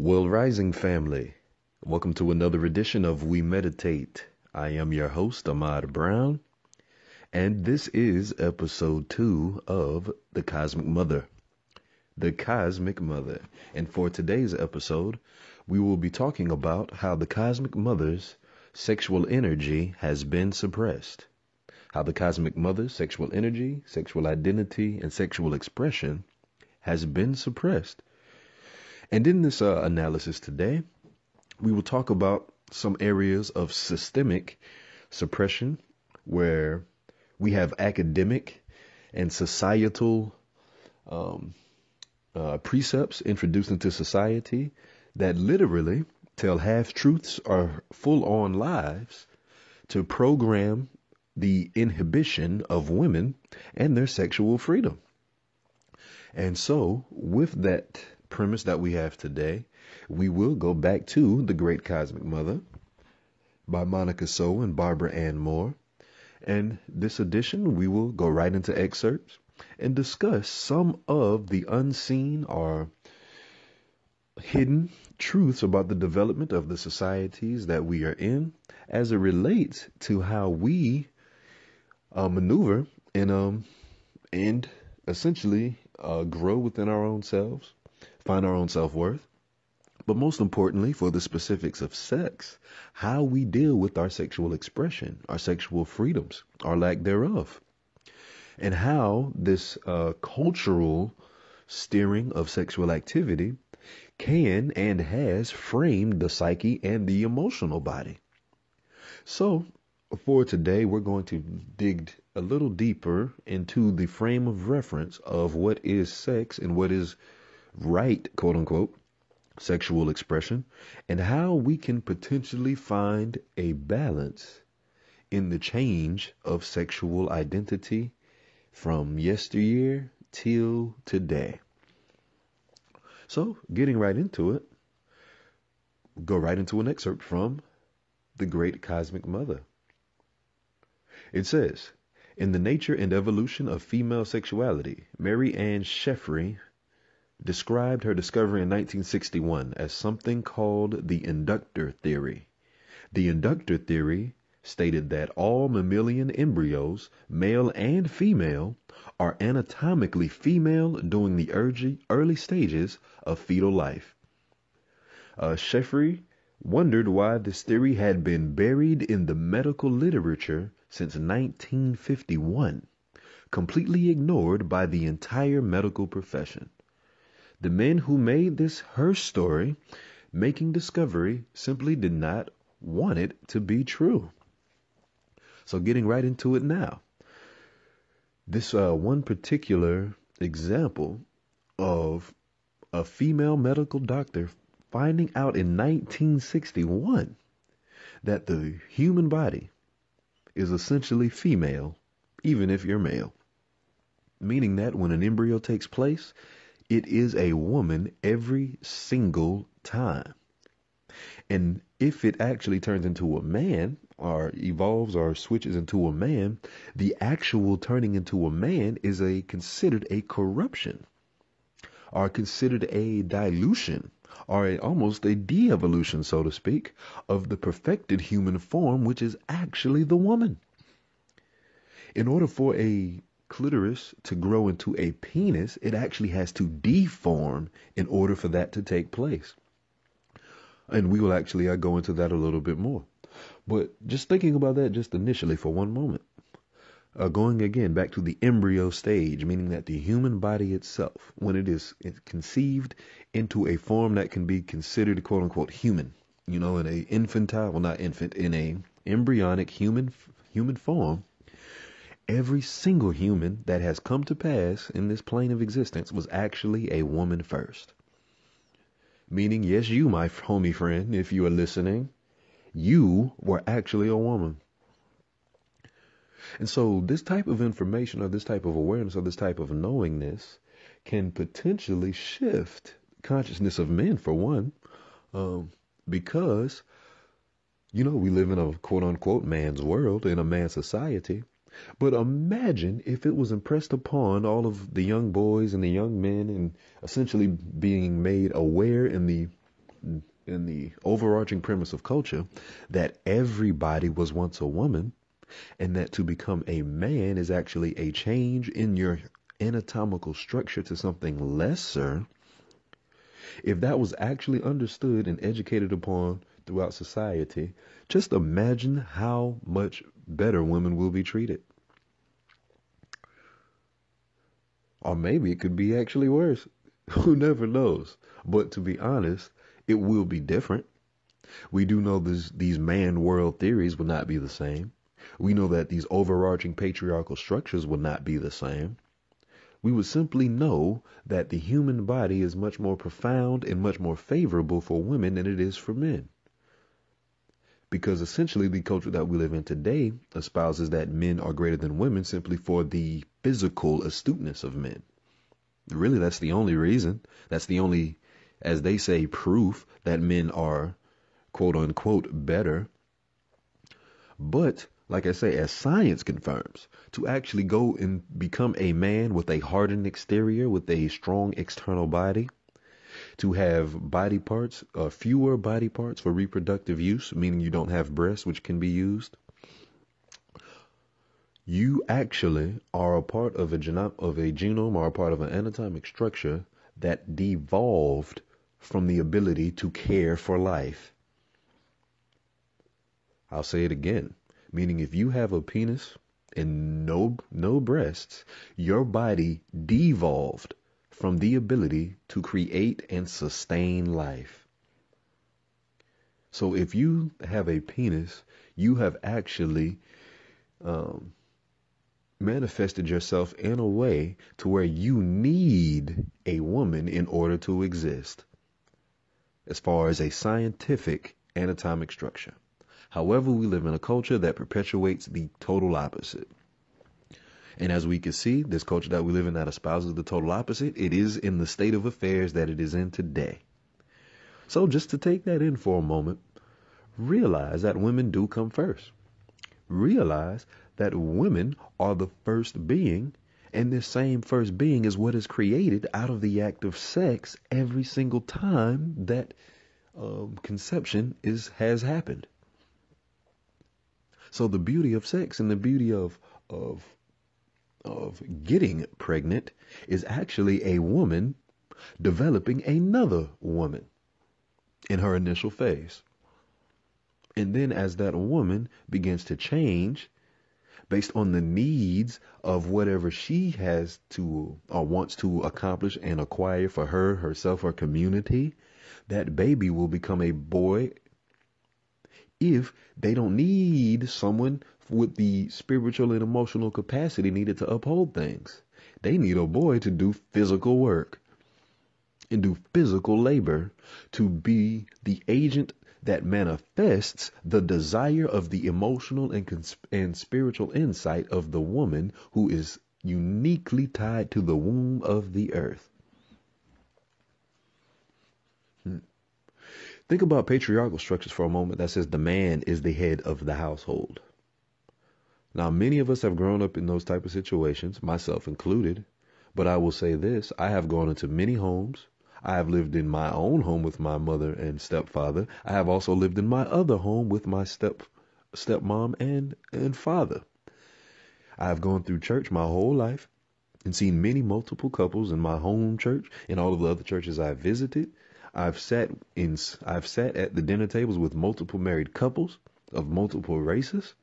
Well, Rising family, welcome to another edition of We Meditate. I am your host, Ahmad Brown, and this is episode 2 of The Cosmic Mother. The Cosmic Mother. And for today's episode, we will be talking about how the Cosmic Mother's sexual energy has been suppressed. How the Cosmic Mother's sexual energy, sexual identity, and sexual expression has been suppressed. And in this analysis today, we will talk about some areas of systemic suppression where we have academic and societal precepts introduced into society that literally tell half-truths or full-on lies to program the inhibition of women and their sexual freedom. And so, with that premise that we have today, we will go back to The Great Cosmic Mother by Monica Sow and Barbara Ann Moore. And this edition, we will go right into excerpts and discuss some of the unseen or hidden truths about the development of the societies that we are in as it relates to how we maneuver and essentially grow within our own selves, find our own self-worth, but most importantly, for the specifics of sex, how we deal with our sexual expression, our sexual freedoms, our lack thereof, and how this cultural steering of sexual activity can and has framed the psyche and the emotional body. So, for today, we're going to dig a little deeper into the frame of reference of what is sex and what is right, quote unquote, sexual expression, and how we can potentially find a balance in the change of sexual identity from yesteryear till today. So, getting right into it, go right into an excerpt from The Great Cosmic Mother. It says, in The Nature and Evolution of Female Sexuality, Mary Ann Sheffrey described her discovery in 1961 as something called the inductor theory. The inductor theory stated that all mammalian embryos, male and female, are anatomically female during the early stages of fetal life. Sheffrey wondered why this theory had been buried in the medical literature since 1951, completely ignored by the entire medical profession. The men who made this her story, making discovery, simply did not want it to be true. So getting right into it now. This one particular example of a female medical doctor finding out in 1961 that the human body is essentially female, even if you're male. Meaning that when an embryo takes place, it is a woman every single time. And if it actually turns into a man, or evolves or switches into a man, the actual turning into a man is considered a corruption, or considered a dilution, or almost a de-evolution, so to speak, of the perfected human form, which is actually the woman. In order for a clitoris to grow into a penis, it actually has to deform in order for that to take place. And we will actually go into that a little bit more. But just thinking about that just initially for one moment, going again back to the embryo stage, meaning that the human body itself, when it's conceived into a form that can be considered quote unquote human, in a infantile, well not infant, in a embryonic human form, every single human that has come to pass in this plane of existence was actually a woman first. Meaning, yes, you, my homie friend, if you are listening, you were actually a woman. And so this type of information or this type of awareness or this type of knowingness can potentially shift consciousness of men, for one, because, we live in a quote unquote man's world, in a man's society. But imagine if it was impressed upon all of the young boys and the young men and essentially being made aware in the in the overarching premise of culture that everybody was once a woman, and that to become a man is actually a change in your anatomical structure to something lesser, if that was actually understood and educated upon throughout society, just imagine how much better women will be treated. Or maybe it could be actually worse. Who never knows? But to be honest, it will be different. We do know these man world theories will not be the same. We know that these overarching patriarchal structures will not be the same. We would simply know that the human body is much more profound and much more favorable for women than it is for men. Because essentially the culture that we live in today espouses that men are greater than women simply for the physical astuteness of men. Really, that's the only reason. That's the only, as they say, proof that men are quote unquote better. But like I say, as science confirms, to actually go and become a man with a hardened exterior, with a strong external body, to have body parts, fewer body parts for reproductive use, meaning you don't have breasts which can be used, you actually are a part of a genome or a part of an anatomic structure that devolved from the ability to care for life. I'll say it again. Meaning if you have a penis and no breasts, your body devolved from the ability to create and sustain life. So if you have a penis, you have actually manifested yourself in a way to where you need a woman in order to exist, as far as a scientific anatomic structure. However, we live in a culture that perpetuates the total opposite. And as we can see, this culture that we live in that espouses the total opposite, it is in the state of affairs that it is in today. So just to take that in for a moment, realize that women do come first. Realize that women are the first being, and this same first being is what is created out of the act of sex every single time that conception has happened. So the beauty of sex and the beauty of getting pregnant is actually a woman developing another woman in her initial phase. And then as that woman begins to change based on the needs of whatever she has to or wants to accomplish and acquire for herself, her community, that baby will become a boy if they don't need someone with the spiritual and emotional capacity needed to uphold things. They need a boy to do physical work and do physical labor, to be the agent that manifests the desire of the emotional and spiritual insight of the woman who is uniquely tied to the womb of the earth. Think about patriarchal structures for a moment that says the man is the head of the household. Now, many of us have grown up in those type of situations, myself included, but I will say this, I have gone into many homes. I have lived in my own home with my mother and stepfather. I have also lived in my other home with my stepmom and father. I have gone through church my whole life and seen many multiple couples in my home church and all of the other churches I've visited. I've sat at the dinner tables with multiple married couples of multiple races,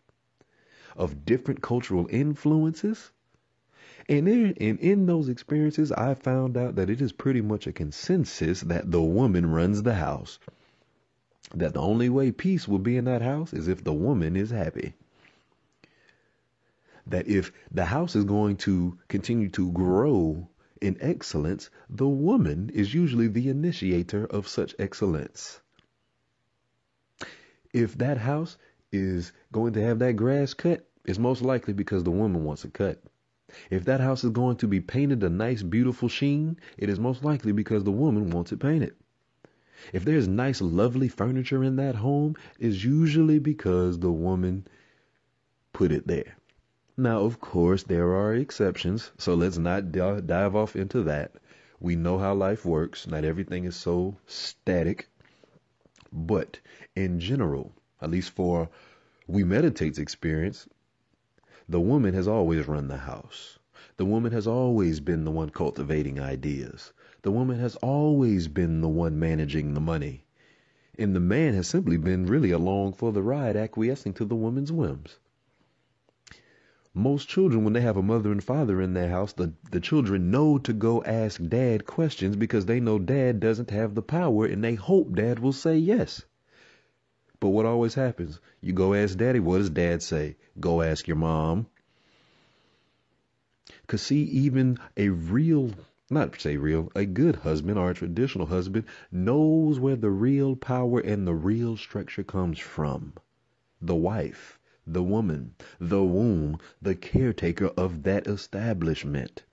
of different cultural influences. And in those experiences, I found out that it is pretty much a consensus that the woman runs the house. That the only way peace will be in that house is if the woman is happy. That if the house is going to continue to grow in excellence, the woman is usually the initiator of such excellence. If that house is going to have that grass cut, it's most likely because the woman wants it cut. If that house is going to be painted a nice, beautiful sheen, it is most likely because the woman wants it painted. If there's nice, lovely furniture in that home, it's usually because the woman put it there. Now, of course, there are exceptions, so let's not dive off into that. We know how life works. Not everything is so static. But in general, at least for We Meditate's experience, the woman has always run the house. The woman has always been the one cultivating ideas. The woman has always been the one managing the money. And the man has simply been really along for the ride, acquiescing to the woman's whims. Most children, when they have a mother and father in their house, the children know to go ask dad questions because they know dad doesn't have the power and they hope dad will say yes. But what always happens? You go ask daddy, what does dad say? Go ask your mom. Because see, even a real, not say real, a good husband or a traditional husband knows where the real power and the real structure comes from. The wife, the woman, the womb, the caretaker of that establishment.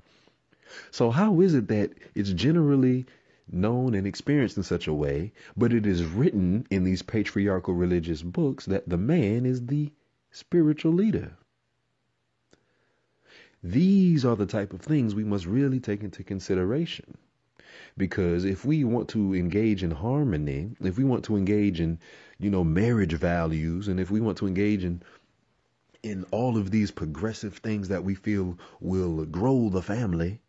So how is it that it's generally known and experienced in such a way, but it is written in these patriarchal religious books that the man is the spiritual leader? These are the type of things we must really take into consideration. Because if we want to engage in harmony, if we want to engage in, marriage values, and if we want to engage in all of these progressive things that we feel will grow the family,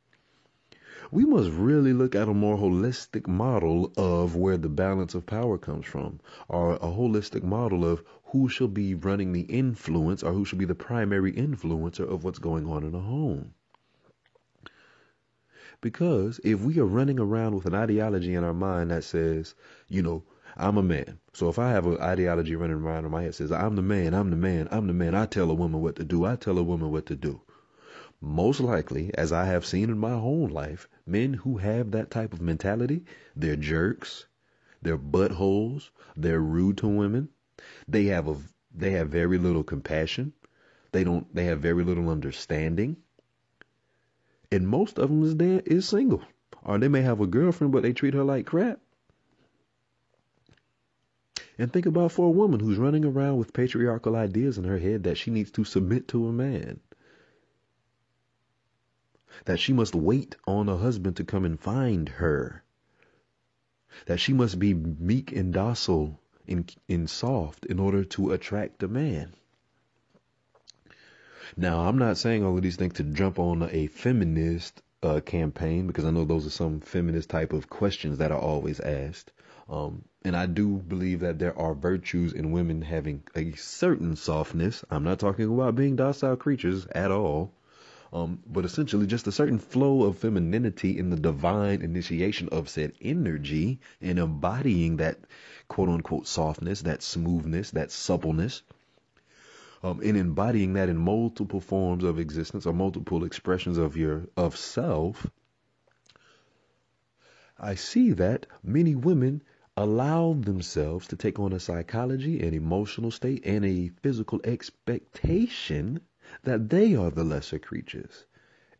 we must really look at a more holistic model of where the balance of power comes from, or a holistic model of who should be running the influence or who should be the primary influencer of what's going on in a home. Because if we are running around with an ideology in our mind that says, I'm a man. So if I have an ideology running around in my head that says, I'm the man, I'm the man, I'm the man, I tell a woman what to do, I tell a woman what to do. Most likely, as I have seen in my whole life, men who have that type of mentality, they're jerks, they're buttholes, they're rude to women, they have very little compassion, they have very little understanding, and most of them is single, or they may have a girlfriend but they treat her like crap. And think about for a woman who's running around with patriarchal ideas in her head that she needs to submit to a man, that she must wait on a husband to come and find her, that she must be meek and docile and soft in order to attract a man. Now, I'm not saying all of these things to jump on a feminist campaign, because I know those are some feminist type of questions that are always asked. And I do believe that there are virtues in women having a certain softness. I'm not talking about being docile creatures at all. But essentially just a certain flow of femininity in the divine initiation of said energy and embodying that quote unquote softness, that smoothness, that suppleness, and embodying that in multiple forms of existence or multiple expressions of self. I see that many women allow themselves to take on a psychology, an emotional state, and a physical expectation that they are the lesser creatures,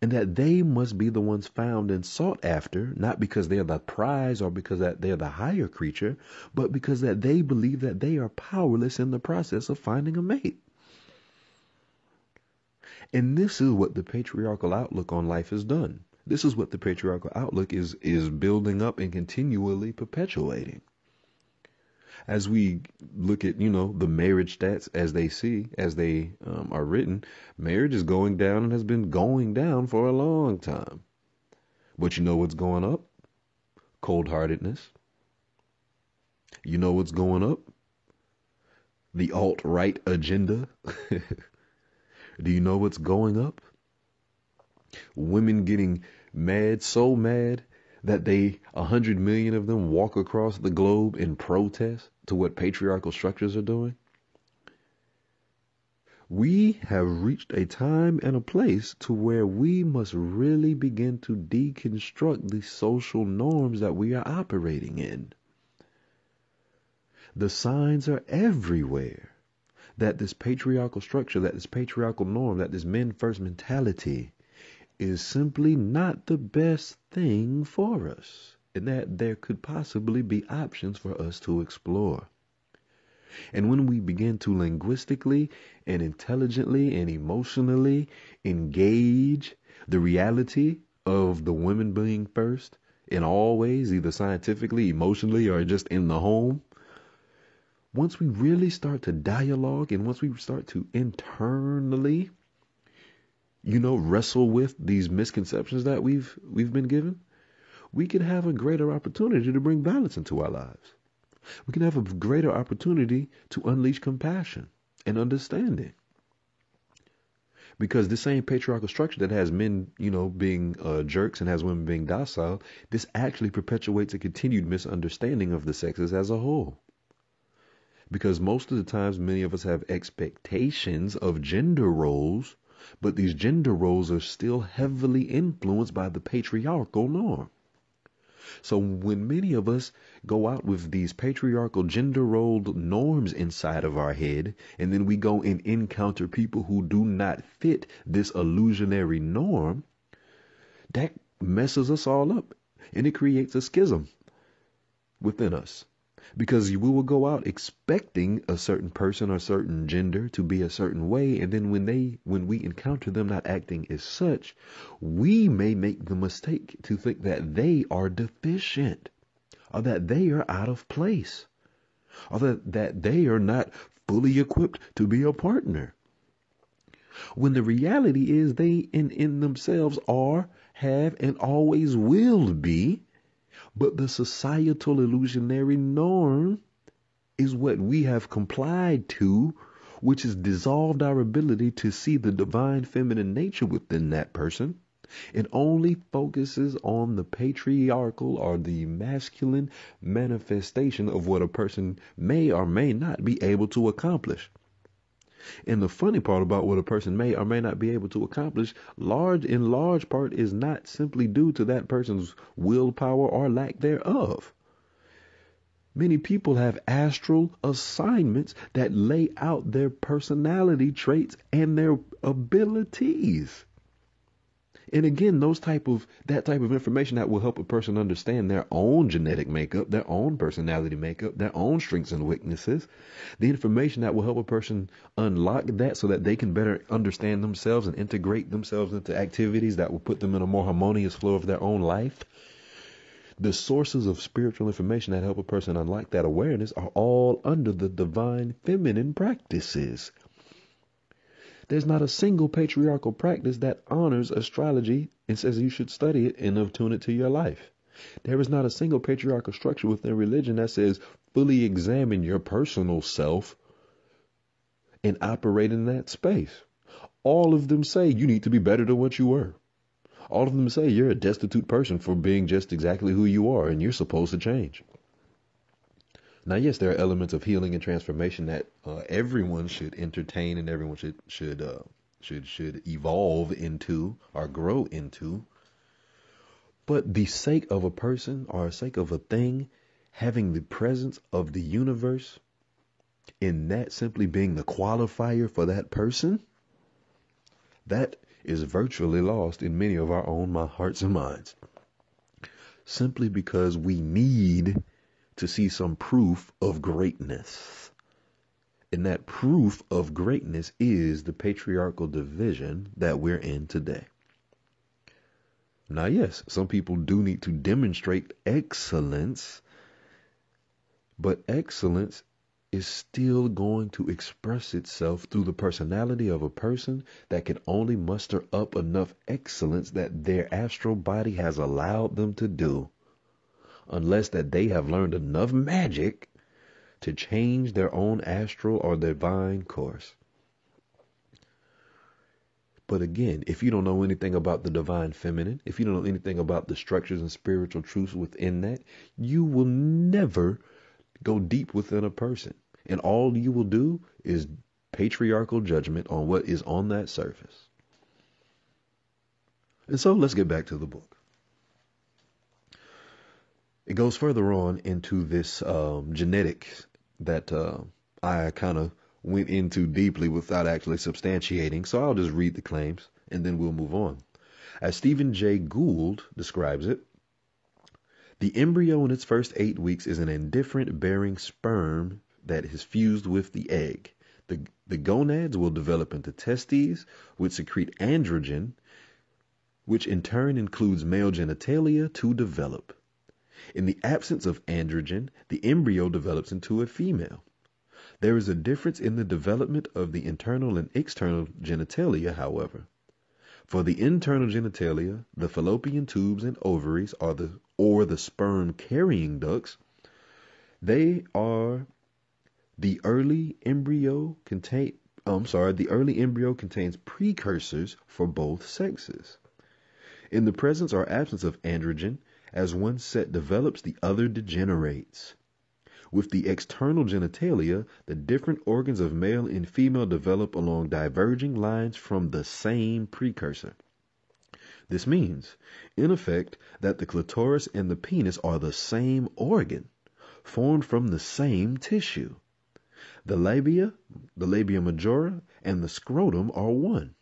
and that they must be the ones found and sought after, not because they're the prize or because that they're the higher creature, but because that they believe that they are powerless in the process of finding a mate. And this is what the patriarchal outlook on life has done. This is what the patriarchal outlook is building up and continually perpetuating. As we look at, the marriage stats as they are written, marriage is going down and has been going down for a long time. But you know what's going up? Cold-heartedness. You know what's going up? The alt-right agenda. Do you know what's going up? Women getting mad, so mad that 100 million of them walk across the globe in protest to what patriarchal structures are doing. We have reached a time and a place to where we must really begin to deconstruct the social norms that we are operating in. The signs are everywhere that this patriarchal structure, that this patriarchal norm, that this men first mentality is simply not the best thing for us, and that there could possibly be options for us to explore. And when we begin to linguistically and intelligently and emotionally engage the reality of the women being first in all ways, either scientifically, emotionally, or just in the home, once we really start to dialogue and once we start to internally, wrestle with these misconceptions that we've been given, we can have a greater opportunity to bring balance into our lives. We can have a greater opportunity to unleash compassion and understanding. Because this same patriarchal structure that has men, being jerks and has women being docile, this actually perpetuates a continued misunderstanding of the sexes as a whole. Because most of the times, many of us have expectations of gender roles, but these gender roles are still heavily influenced by the patriarchal norm. So when many of us go out with these patriarchal gender role norms inside of our head, and then we go and encounter people who do not fit this illusionary norm, that messes us all up, and it creates a schism within us. Because we will go out expecting a certain person or certain gender to be a certain way, and then when we encounter them not acting as such, we may make the mistake to think that they are deficient, or that they are out of place, or that they are not fully equipped to be a partner. When the reality is they in themselves are, have, and always will be. But the societal illusionary norm is what we have complied to, which has dissolved our ability to see the divine feminine nature within that person. It only focuses on the patriarchal or the masculine manifestation of what a person may or may not be able to accomplish. And the funny part about what a person may or may not be able to accomplish, in large part, is not simply due to that person's willpower or lack thereof. Many people have astral assignments that lay out their personality traits and their abilities. And again, that type of information that will help a person understand their own genetic makeup, their own personality makeup, their own strengths and weaknesses. The information that will help a person unlock that so that they can better understand themselves and integrate themselves into activities that will put them in a more harmonious flow of their own life. The sources of spiritual information that help a person unlock that awareness are all under the divine feminine practices. There's not a single patriarchal practice that honors astrology and says you should study it and attune it to your life. There is not a single patriarchal structure within religion that says fully examine your personal self and operate in that space. All of them say you need to be better than what you were. All of them say you're a destitute person for being just exactly who you are and you're supposed to change. Now, yes, there are elements of healing and transformation that everyone should entertain and everyone should evolve into or grow into. But the sake of a person or the sake of a thing having the presence of the universe, in that simply being the qualifier for that person, that is virtually lost in many of our own hearts and minds. Simply because we need to see some proof of greatness. And that proof of greatness is the patriarchal division that we're in today. Now, yes, some people do need to demonstrate excellence, but excellence is still going to express itself through the personality of a person that can only muster up enough excellence that their astral body has allowed them to do. Unless that they have learned enough magic to change their own astral or divine course. But again, if you don't know anything about the divine feminine, if you don't know anything about the structures and spiritual truths within that, you will never go deep within a person. And all you will do is patriarchal judgment on what is on that surface. And so let's get back to the book. It goes further on into this genetics that I kind of went into deeply without actually substantiating. So I'll just read the claims and then we'll move on. As Stephen Jay Gould describes it, the embryo in its first 8 weeks is an indifferent bearing sperm that is fused with the egg. The gonads will develop into testes, which secrete androgen, which in turn includes male genitalia to develop. In the absence of androgen, the embryo develops into a female. There is a difference in the development of the internal and external genitalia, however. For the internal genitalia, the fallopian tubes and ovaries are the sperm carrying ducts. They are the early embryo the early embryo contains precursors for both sexes. In the presence or absence of androgen, as one set develops, the other degenerates. With the external genitalia, the different organs of male and female develop along diverging lines from the same precursor. This means, in effect, that the clitoris and the penis are the same organ, formed from the same tissue. The labia majora, and the scrotum are one,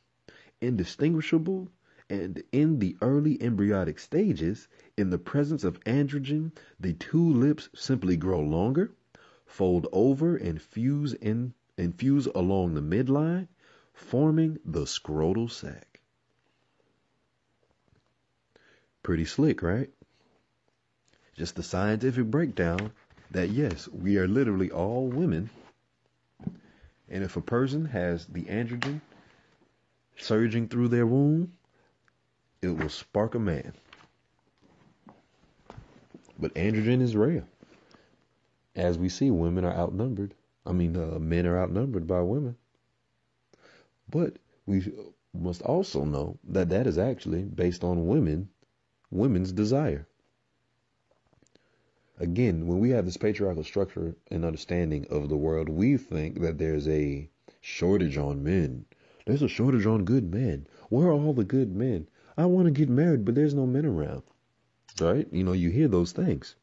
indistinguishable, and in the early embryonic stages, in the presence of androgen, the two lips simply grow longer, fold over, and fuse along the midline, forming the scrotal sac. Pretty slick, right? Just the scientific breakdown that yes, we are literally all women. And if a person has the androgen surging through their womb, it will spark a man. But androgen is rare. As we see, women are outnumbered. Men are outnumbered by women. But we must also know that that is actually based on women's desire. Again, when we have this patriarchal structure and understanding of the world, we think that there's a shortage on men. There's a shortage on good men. Where are all the good men? I want to get married, but there's no men around. Right? You hear those things.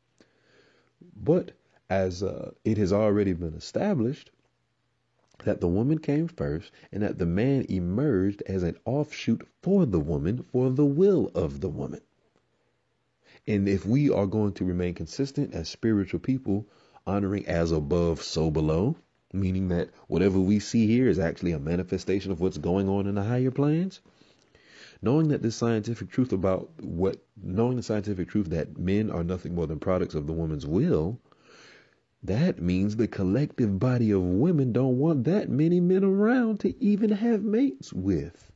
But as it has already been established that the woman came first and that the man emerged as an offshoot for the woman, for the will of the woman. And if we are going to remain consistent as spiritual people, honoring as above, so below, meaning that whatever we see here is actually a manifestation of what's going on in the higher planes, knowing the scientific truth that men are nothing more than products of the woman's will, that means the collective body of women don't want that many men around to even have mates with.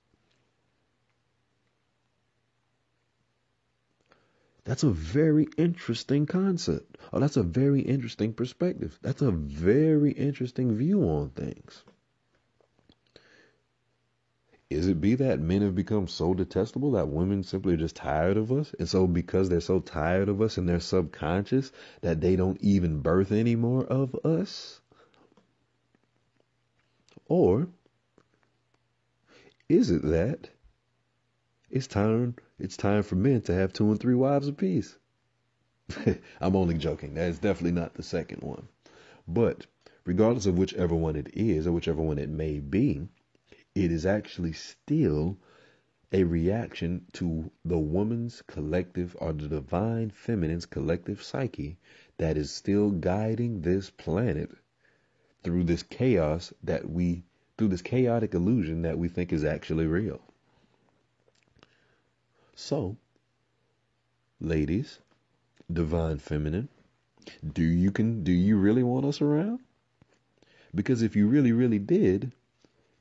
That's a very interesting concept. Oh, that's a very interesting perspective. That's a very interesting view on things. Is it be that men have become so detestable that women simply are just tired of us? And so because they're so tired of us and they're subconscious that they don't even birth any more of us? Or is it that it's time for men to have 2 and 3 wives apiece? I'm only joking. That is definitely not the second one. But regardless of whichever one it is or whichever one it may be, it is actually still a reaction to the woman's collective or the divine feminine's collective psyche that is still guiding this planet through this chaotic illusion that we think is actually real. So, ladies, divine feminine, do you really want us around? Because if you really, really did,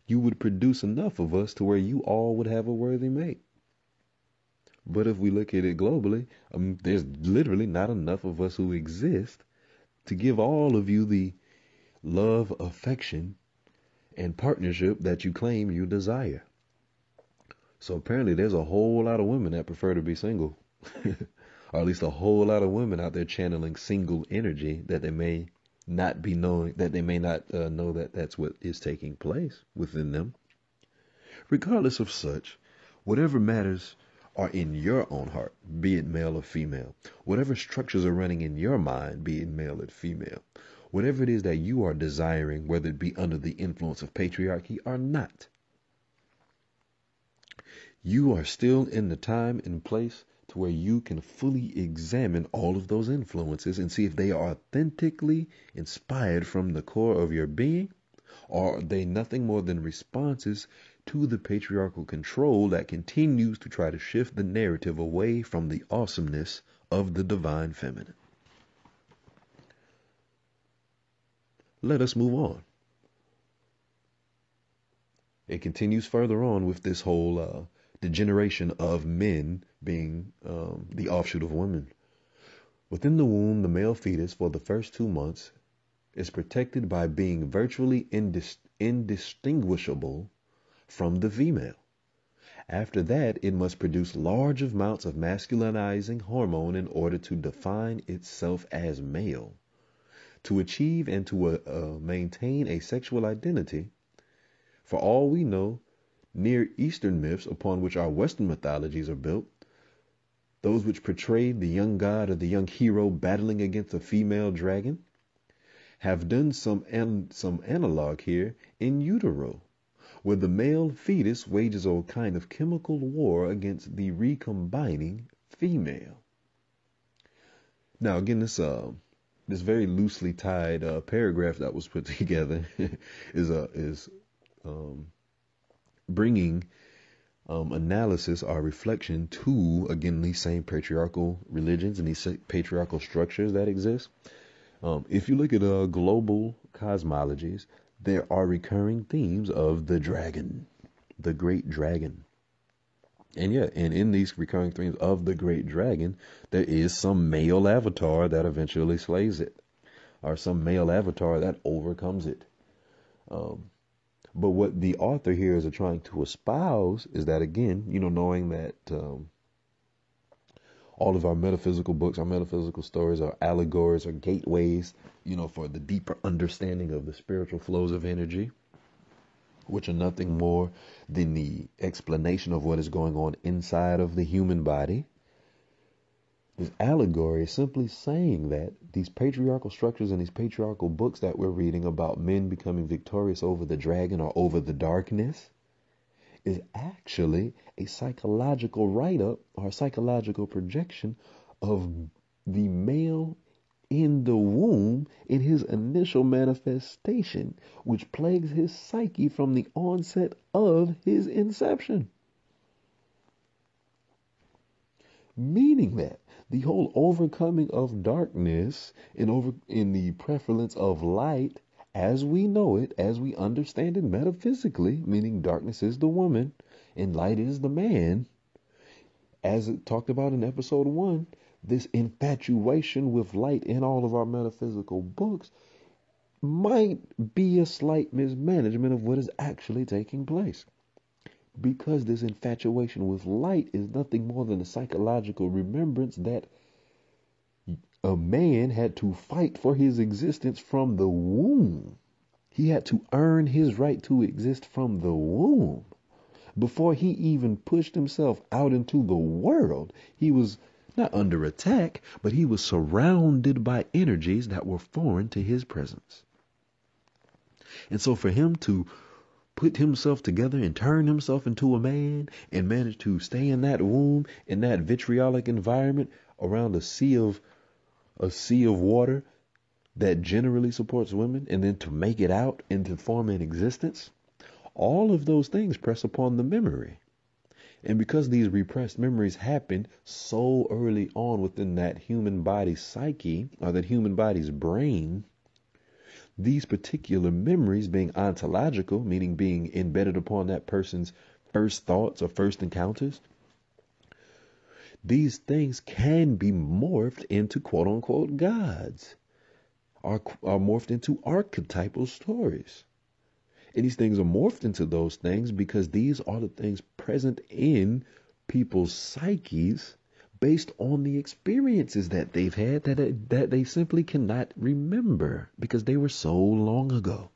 you would produce enough of us to where you all would have a worthy mate. But if we look at it globally, there's literally not enough of us who exist to give all of you the love, affection, and partnership that you claim you desire. So apparently there's a whole lot of women that prefer to be single. Or at least a whole lot of women out there channeling single energy that they may not know that that's what is taking place within them. Regardless of such, whatever matters are in your own heart, be it male or female. Whatever structures are running in your mind, be it male or female. Whatever it is that you are desiring, whether it be under the influence of patriarchy or not, you are still in the time and place to where you can fully examine all of those influences and see if they are authentically inspired from the core of your being, or are they nothing more than responses to the patriarchal control that continues to try to shift the narrative away from the awesomeness of the divine feminine. Let us move on. It continues further on with this whole degeneration of men being the offshoot of women. Within the womb, the male fetus for the first 2 months is protected by being virtually indistinguishable from the female. After that, it must produce large amounts of masculinizing hormone in order to define itself as male. To achieve and to maintain a sexual identity, for all we know, Near Eastern myths upon which our Western mythologies are built, those which portray the young god or the young hero battling against a female dragon, have done some analog here in utero, where the male fetus wages a kind of chemical war against the recombining female. Now, again, this very loosely tied paragraph that was put together is bringing analysis or reflection to, again, these same patriarchal religions and these patriarchal structures that exist. If you look at global cosmologies, there are recurring themes of the dragon, the great dragon. And in these recurring themes of the great dragon, there is some male avatar that eventually slays it, or some male avatar that overcomes it. But what the author here is trying to espouse is that, again, knowing that all of our metaphysical books, our metaphysical stories, are allegories or gateways, for the deeper understanding of the spiritual flows of energy, which are nothing more than the explanation of what is going on inside of the human body. This allegory is simply saying that these patriarchal structures and these patriarchal books that we're reading about men becoming victorious over the dragon or over the darkness is actually a psychological write-up or psychological projection of the male in the womb in his initial manifestation, which plagues his psyche from the onset of his inception. Meaning that the whole overcoming of darkness and in the prevalence of light as we know it, as we understand it metaphysically, meaning darkness is the woman and light is the man, as it talked about in episode 1, this infatuation with light in all of our metaphysical books might be a slight mismanagement of what is actually taking place. Because this infatuation with light is nothing more than a psychological remembrance that a man had to fight for his existence from the womb. He had to earn his right to exist from the womb. Before he even pushed himself out into the world, he was not under attack, but he was surrounded by energies that were foreign to his presence. And so for him to put himself together and turn himself into a man and manage to stay in that womb, in that vitriolic environment around a sea of water that generally supports women, and then to make it out and to form an existence, all of those things press upon the memory. And because these repressed memories happened so early on within that human body's psyche, or that human body's brain, these particular memories being ontological, meaning being embedded upon that person's first thoughts or first encounters, these things can be morphed into quote unquote gods, are morphed into archetypal stories. And these things are morphed into those things because these are the things present in people's psyches based on the experiences that they've had that they simply cannot remember because they were so long ago.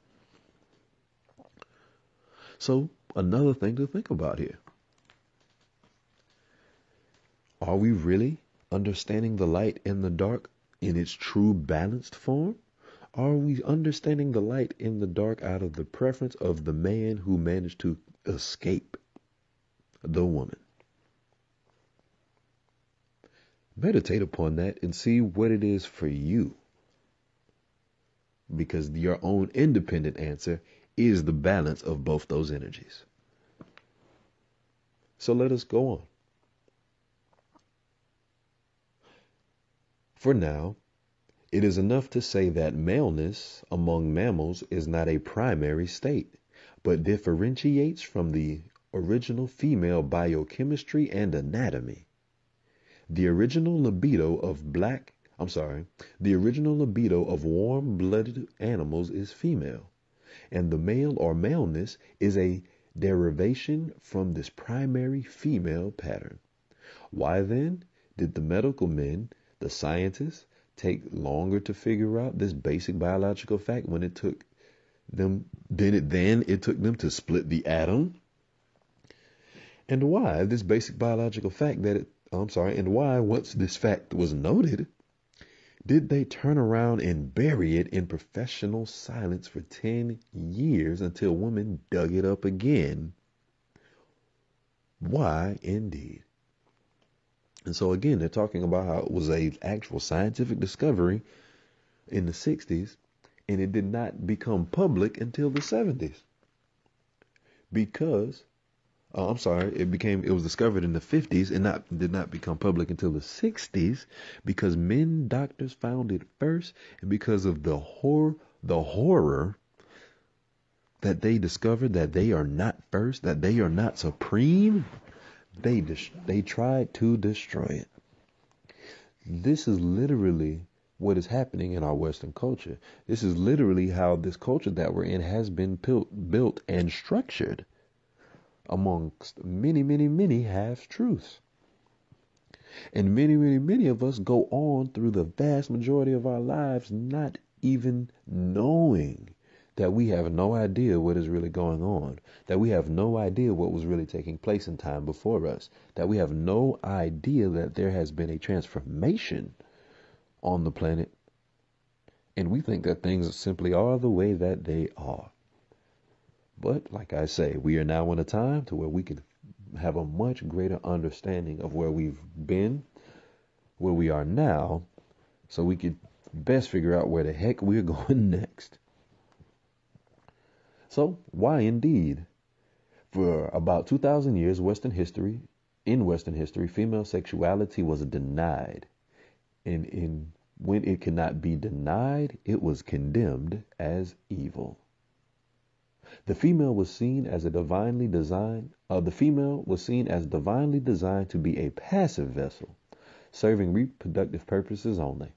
So another thing to think about here. Are we really understanding the light and the dark in its true balanced form? Are we understanding the light in the dark out of the preference of the man who managed to escape the woman? Meditate upon that and see what it is for you. Because your own independent answer is the balance of both those energies. So let us go on. For now, It is enough to say that maleness among mammals is not a primary state, but differentiates from the original female biochemistry and anatomy. The original libido of the original libido of warm-blooded animals is female, and the male or maleness is a derivation from this primary female pattern. Why then did the medical men, the scientists, take longer to figure out this basic biological fact when it took them it took them to split the atom? And why this basic biological fact and why once this fact was noted, did they turn around and bury it in professional silence for 10 years until women dug it up again? Why indeed? And so again, they're talking about how it was a actual scientific discovery in the 60s, and it did not become public until the 70s. Because, it was discovered in the 50s and did not become public until the 60s because men doctors found it first, and because of the horror that they discovered that they are not first, that they are not supreme, they tried to destroy it. This is literally what is happening in our Western culture. This is literally how this culture that we're in has been built and structured amongst many, many, many half-truths. And many, many, many of us go on through the vast majority of our lives not even knowing that we have no idea what is really going on, that we have no idea what was really taking place in time before us, that we have no idea that there has been a transformation on the planet, and we think that things simply are the way that they are. But like I say, we are now in a time to where we can have a much greater understanding of where we've been, where we are now, so we could best figure out where the heck we're going next. So, why indeed? For about 2,000 years, in Western history, female sexuality was denied. And when it could not be denied, it was condemned as evil. The female was seen as divinely designed to be a passive vessel, serving reproductive purposes only.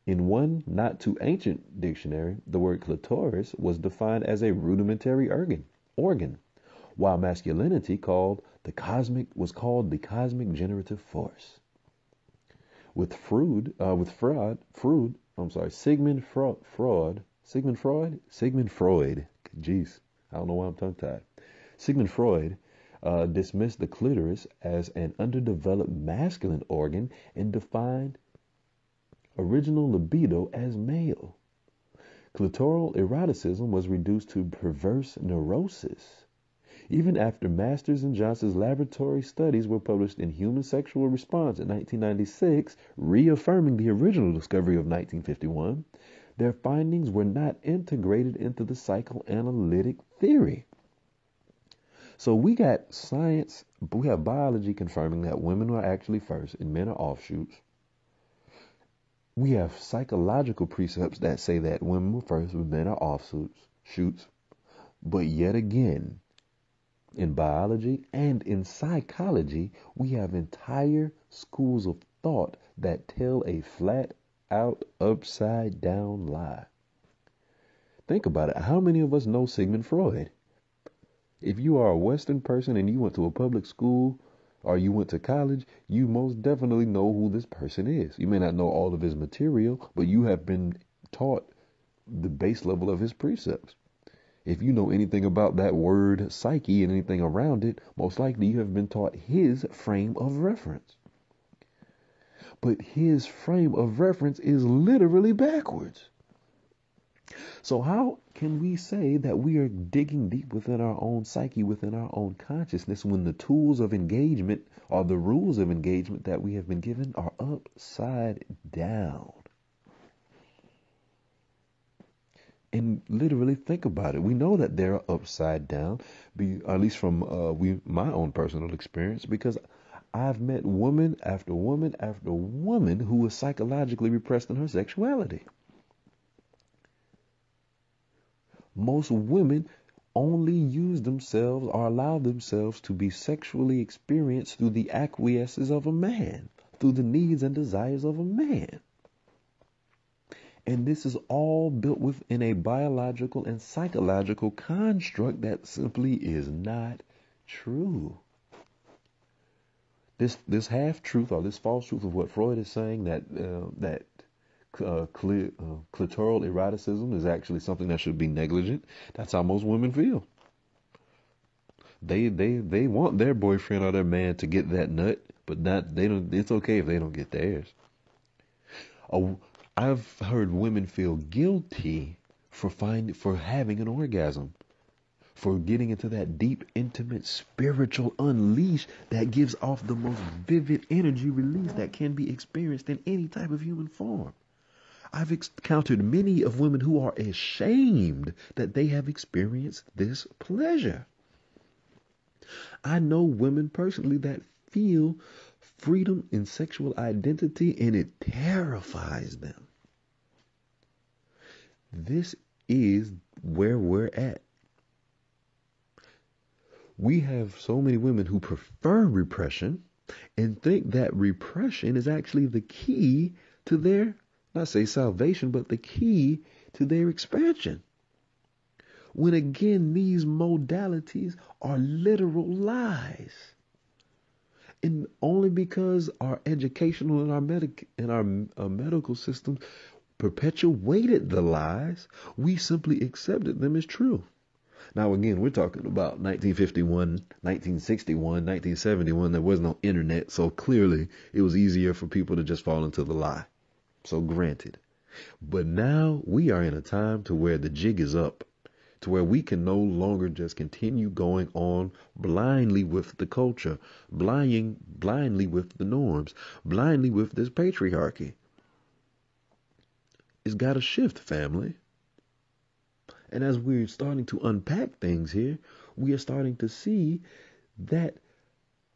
In one not too ancient dictionary, the word clitoris was defined as a rudimentary organ, while masculinity was called the cosmic generative force. Sigmund Freud, jeez, I don't know why I'm tongue-tied. Sigmund Freud dismissed the clitoris as an underdeveloped masculine organ and defined original libido as male. Clitoral eroticism was reduced to perverse neurosis. Even after Masters and Johnson's laboratory studies were published in Human Sexual Response in 1996, reaffirming the original discovery of 1951, their findings were not integrated into the psychoanalytic theory. So we got science, we have biology confirming that women are actually first and men are offshoots. We have psychological precepts that say that women were first and men are offshoots. But yet again, in biology and in psychology, we have entire schools of thought that tell a flat out, upside down lie. Think about it. How many of us know Sigmund Freud? If you are a Western person and you went to a public school or you went to college, you most definitely know who this person is. You may not know all of his material, but you have been taught the base level of his precepts. If you know anything about that word psyche and anything around it, most likely you have been taught his frame of reference. But his frame of reference is literally backwards. So how can we say that we are digging deep within our own psyche, within our own consciousness, when the tools of engagement or the rules of engagement that we have been given are upside down? And literally think about it. We know that they're upside down, at least from my own personal experience, because I've met woman after woman after woman who was psychologically repressed in her sexuality. Most women only use themselves or allow themselves to be sexually experienced through the acquiescence of a man, through the needs and desires of a man. And this is all built within a biological and psychological construct that simply is not true. This half truth or this false truth of what Freud is saying, that clitoral eroticism is actually something that should be negligent. That's how most women feel. They want their boyfriend or their man to get that nut, but not they don't. It's okay if they don't get theirs. I've heard women feel guilty for having an orgasm, for getting into that deep, intimate, spiritual unleash that gives off the most vivid energy release that can be experienced in any type of human form. I've encountered many of women who are ashamed that they have experienced this pleasure. I know women personally that feel freedom in sexual identity and it terrifies them. This is where we're at. We have so many women who prefer repression and think that repression is actually the key to their, not say salvation, but the key to their expansion. When again, these modalities are literal lies. And only because our educational and our medical systems perpetuated the lies, we simply accepted them as true. Now, again, we're talking about 1951, 1961, 1971. There was no internet, so clearly it was easier for people to just fall into the lie. So granted. But now we are in a time to where the jig is up, to where we can no longer just continue going on blindly with the culture, blindly with the norms, blindly with this patriarchy. It's got to shift, family. And as we're starting to unpack things here, we are starting to see that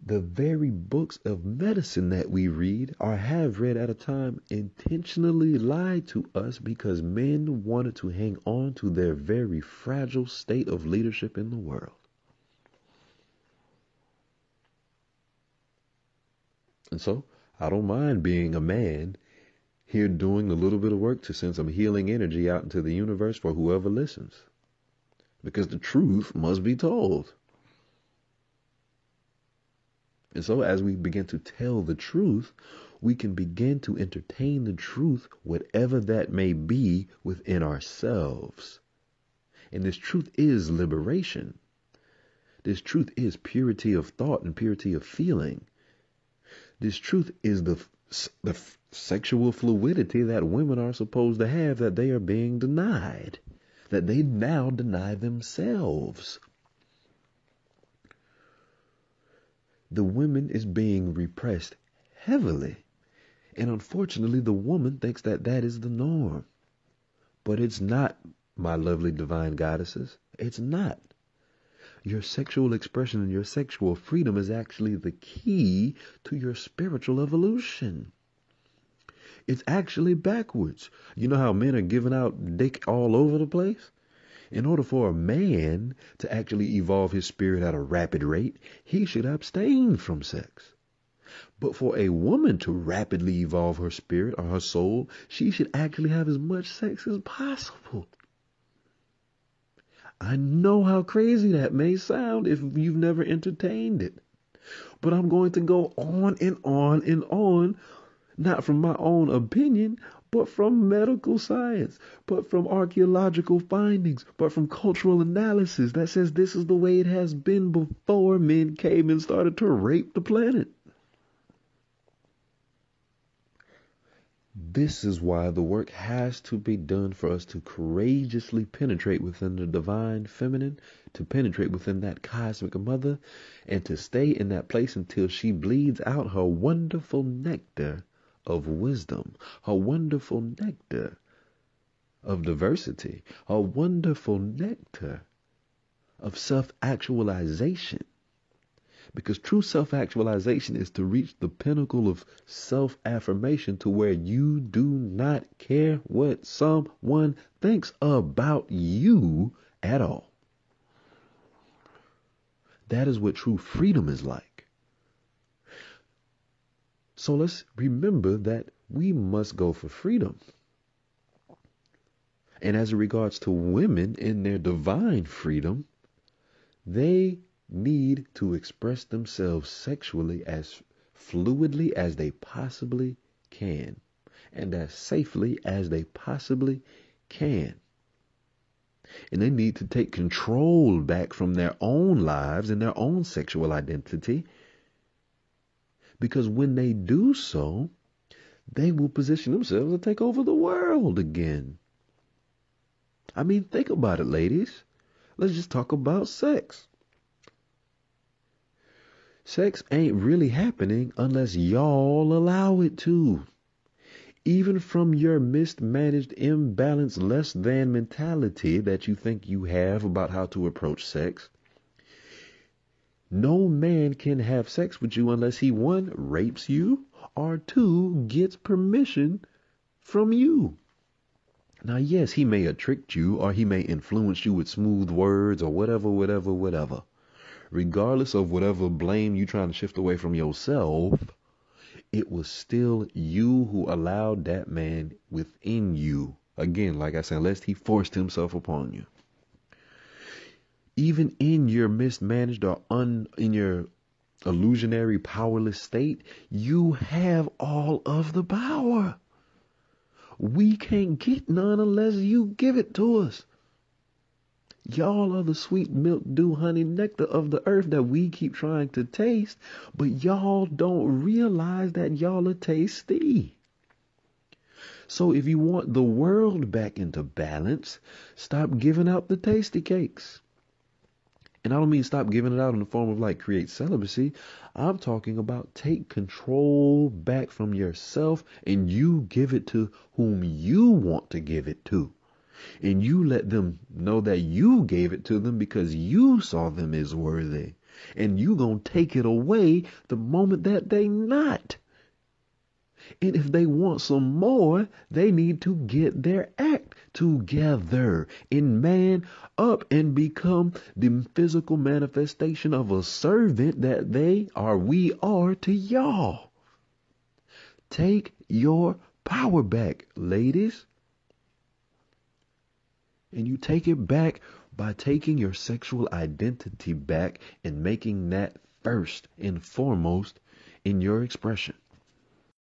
the very books of medicine that we read or have read at a time intentionally lied to us because men wanted to hang on to their very fragile state of leadership in the world. And so, I don't mind being a man here doing a little bit of work to send some healing energy out into the universe for whoever listens. Because the truth must be told. And so as we begin to tell the truth, we can begin to entertain the truth, whatever that may be, within ourselves. And this truth is liberation. This truth is purity of thought and purity of feeling. This truth is the sexual fluidity that women are supposed to have that they are being denied, that they now deny themselves. The woman is being repressed heavily, and unfortunately the woman thinks that that is the norm. But it's not, my lovely divine goddesses. It's not. Your sexual expression and your sexual freedom is actually the key to your spiritual evolution. It's actually backwards. You know how men are giving out dick all over the place? In order for a man to actually evolve his spirit at a rapid rate, he should abstain from sex. But for a woman to rapidly evolve her spirit or her soul, she should actually have as much sex as possible. I know how crazy that may sound if you've never entertained it. But I'm going to go on and on and on, not from my own opinion, but from medical science, but from archaeological findings, but from cultural analysis that says this is the way it has been before men came and started to rape the planet. This is why the work has to be done for us to courageously penetrate within the divine feminine, to penetrate within that cosmic mother, and to stay in that place until she bleeds out her wonderful nectar of wisdom, her wonderful nectar of diversity, her wonderful nectar of self-actualization. Because true self-actualization is to reach the pinnacle of self-affirmation to where you do not care what someone thinks about you at all. That is what true freedom is like. So let's remember that we must go for freedom. And as it regards to women in their divine freedom, they need to express themselves sexually as fluidly as they possibly can and as safely as they possibly can. And they need to take control back from their own lives and their own sexual identity, because when they do so, they will position themselves to take over the world again. I mean, think about it, ladies. Let's just talk about sex. Sex ain't really happening unless y'all allow it to. Even from your mismanaged, imbalanced, less than mentality that you think you have about how to approach sex, no man can have sex with you unless he, one, rapes you, or two, gets permission from you. Now, yes, he may have tricked you, or he may influence you with smooth words, or whatever. Regardless of whatever blame you're trying to shift away from yourself, it was still you who allowed that man within you. Again, like I said, unless he forced himself upon you. Even in your mismanaged or in your illusionary powerless state, you have all of the power. We can't get none unless you give it to us. Y'all are the sweet milk, dew, honey, nectar of the earth that we keep trying to taste, but y'all don't realize that y'all are tasty. So if you want the world back into balance, stop giving out the tasty cakes. And I don't mean stop giving it out in the form of like create celibacy. I'm talking about take control back from yourself and you give it to whom you want to give it to. And you let them know that you gave it to them because you saw them as worthy. And you gonna take it away the moment that they not. And if they want some more, they need to get their act together and man up and become the physical manifestation of a servant that we are to y'all. Take your power back, ladies. And you take it back by taking your sexual identity back and making that first and foremost in your expression.